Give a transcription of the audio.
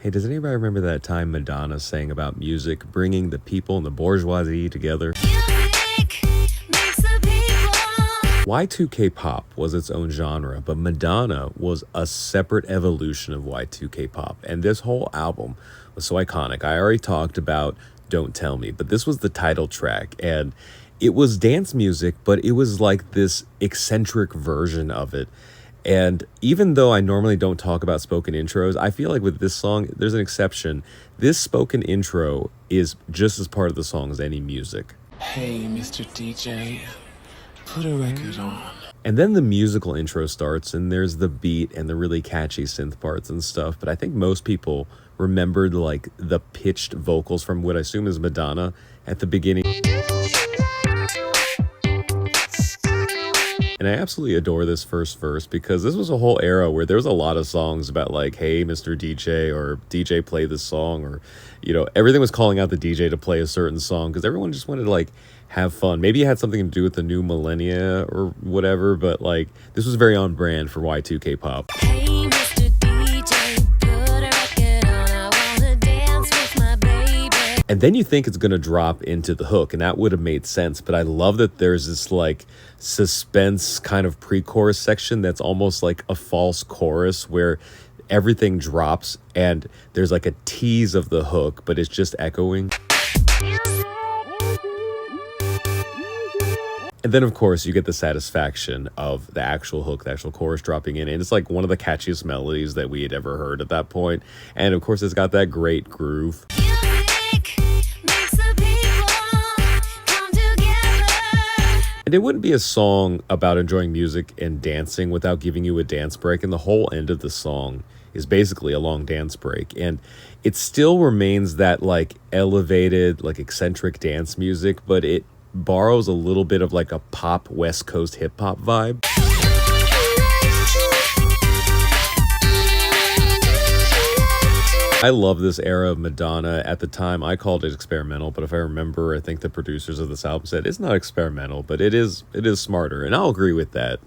Hey, does anybody remember that time Madonna sang about music bringing the people and the bourgeoisie together? Music makes the people. Y2K pop was its own genre, but Madonna was a separate evolution of Y2K pop, and this whole album was so iconic. I already talked about Don't Tell Me, but this was the title track, and it was dance music, but it was like this eccentric version of it. And even though I normally don't talk about spoken intros, I feel like with this song, there's an exception. This spoken intro is just as part of the song as any music. Hey, Mr. DJ, put a record on. And then the musical intro starts, and there's the beat and the really catchy synth parts and stuff. But I think most people remembered like the pitched vocals from what I assume is Madonna at the beginning. And I absolutely adore this first verse because this was a whole era where there was a lot of songs about like, hey, Mr. DJ, or DJ play this song, or, you know, everything was calling out the DJ to play a certain song because everyone just wanted to like have fun. Maybe it had something to do with the new millennia or whatever, but like this was very on brand for Y2K pop. Hey, Mr. DJ, put a record on. I wanna dance with my baby. And then you think it's going to drop into the hook, and that would have made sense. But I love that there's this like suspense kind of pre-chorus section that's almost like a false chorus where everything drops and there's like a tease of the hook, but it's just echoing. And then, of course, you get the satisfaction of the actual hook, the actual chorus dropping in. And it's like one of the catchiest melodies that we had ever heard at that point. And, of course, it's got that great groove. Music makes the people come together. And it wouldn't be a song about enjoying music and dancing without giving you a dance break. And the whole end of the song is basically a long dance break. And it still remains that, like, elevated, like, eccentric dance music, but it borrows a little bit of like a pop West Coast hip hop vibe. I love this era of Madonna. At the time, I called it experimental, but if I remember, I think the producers of this album said it's not experimental, but it is smarter, and I'll agree with that.